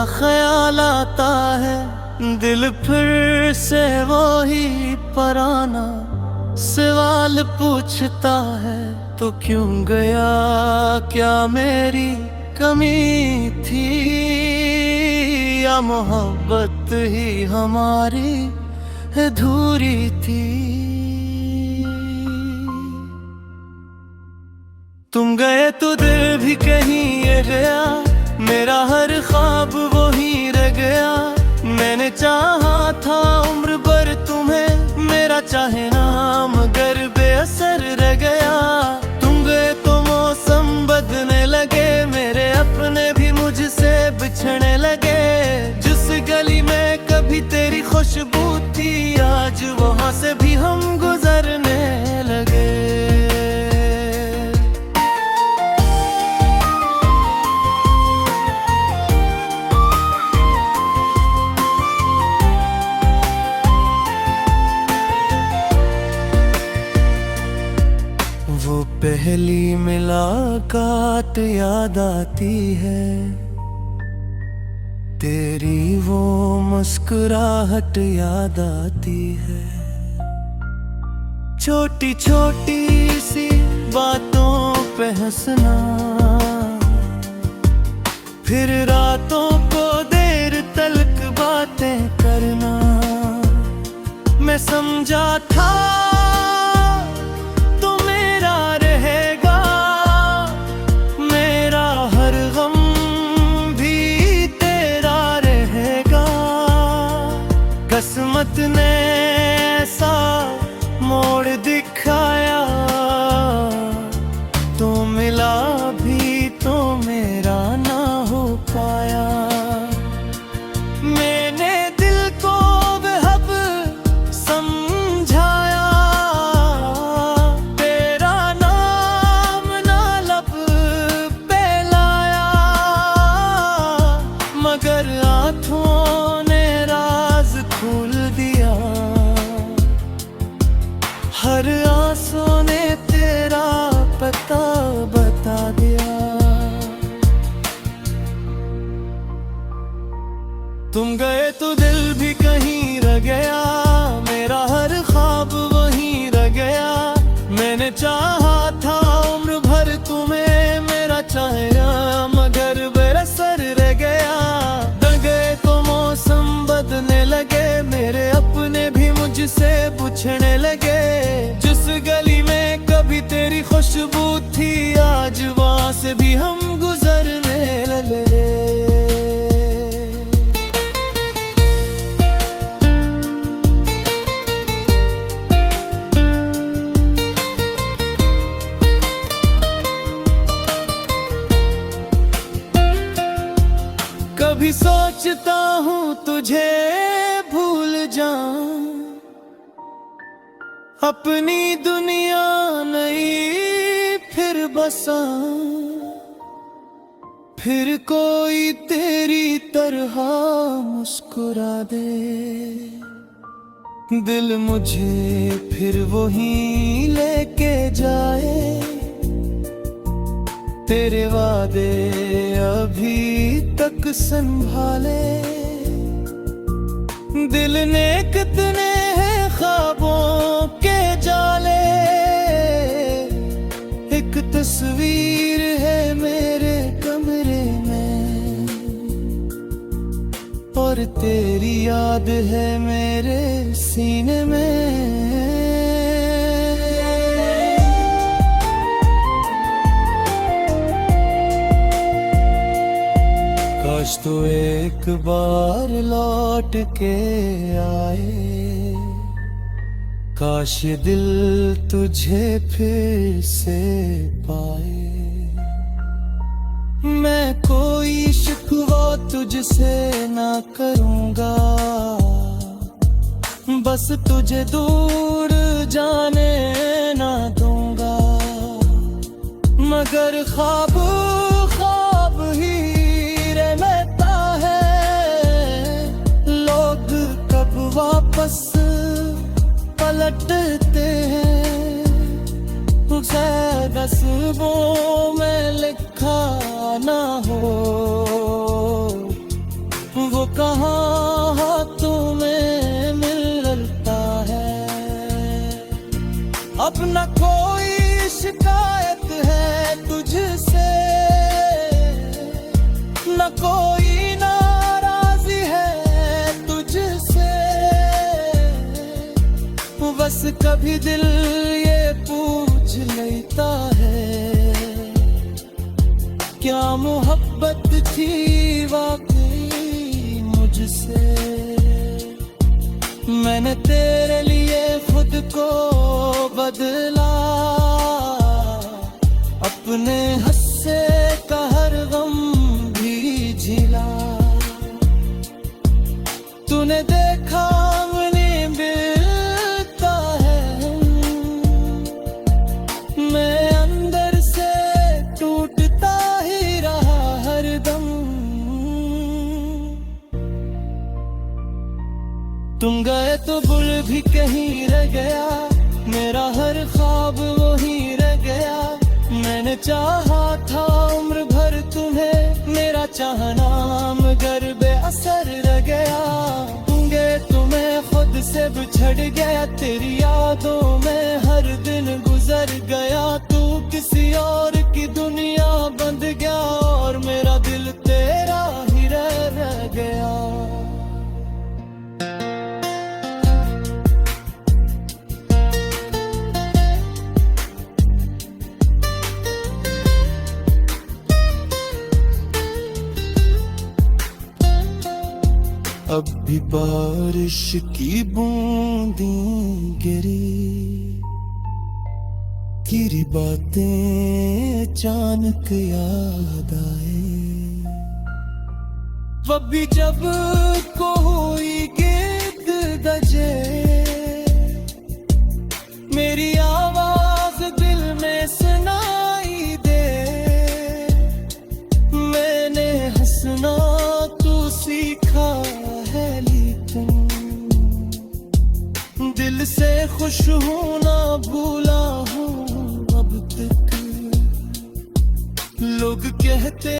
ख्याल आता है, दिल फिर से वही पुराना सवाल पूछता है। तो क्यों गया, क्या मेरी कमी थी, या मोहब्बत ही हमारी अधूरी थी। तुम गए तो दिल भी कहीं ये गया, मेरा हर ख्वाब वही रह गया। मैंने चाहा था उम्र भर तुम्हें, मेरा चाहे ना मगर बेअसर रह गया। तुम गए तो मौसम बदलने लगे, मेरे अपने भी मुझसे बिछड़ने लगे। जिस गली में कभी तेरी खुशबू थी, आज वहां से भी हम गुजरने लगे। वो पहली मुलाकात याद आती है, तेरी वो मुस्कुराहट याद आती है। छोटी छोटी सी बातों पे हंसना, फिर रातों को देर तलक बातें करना। मैं समझा था किस्मत ने ऐसा मोड़ दिखाया, तो मिला भी तो मेरा ना हो पाया। मैंने दिल को बेहद समझाया, तेरा नाम ना लब पे लाया, मगर आँखों ने राज खोल दिया। हर आंसू ने तेरा पता बता दिया। तुम गए तो दिल भी कहीं रह गया, मेरा हर ख्वाब वहीं रह गया। मैंने चाहा था उम्र भर तुम्हें, मेरा चाहा मगर बेअसर रह गया। गए तो मौसम बदलने लगे, मेरे अपने भी मुझसे पूछने लगे। जिस गली में कभी तेरी खुशबू थी, आज वहां से भी हम गुजरने लगे। कभी सोचता हूँ तुझे भूल जाऊं, अपनी दुनिया नई फिर बसाऊं। फिर कोई तेरी तरह मुस्कुरा दे, दिल मुझे फिर वहीं लेके जाए। तेरे वादे अभी तक संभाले, दिल ने कितने हैं ख्वाबों के जाले। एक तस्वीर है मेरे कमरे में, और तेरी याद है मेरे सीने में। काश तू एक बार लौट के आए, काश ये दिल तुझे फिर से पाए। मैं कोई शिकवा तुझसे ना करूँगा, बस तुझे दूर जाने ना दूंगा। मगर ख्वाब ख्वाब ही रहता है, लोग कब वापस पलटते हैं। नसीबों में लिखा ना हो, न कोई नाराजी है तुझसे, बस कभी दिल ये पूछ लेता है, क्या मोहब्बत थी वाकई मुझसे। मैंने तेरे लिए खुद को बदला, अपने हस्से का हर गम भी झिला। तूने देखा मुझे मिलता है, मैं अंदर से टूटता ही रहा हरदम। तुम गए तो बुल भी कहीं रह गया, मेरा हर ख्वाब वहीं रह गया। मैंने चाहा था उम्र भर तुम्हें, मेरा चाहना मगर बेअसर रह गया। होंगे तुम्हें खुद से बिछड़ गया, तेरी यादों में हर दिन गुजर गया। तू किसी और की दुनिया बंध गया और मेरा दिल तेरा ही रह गया। अब भी बारिश की बूंदें गिरी बातें अचानक याद आए। कभी जब कोई गीत गजे, मेरी आवाज दिल में सुनाई दे। मैंने हंसना तू सीखा है, लेकिन दिल से खुश हूं ना भूला हूं अब तक। लोग कहते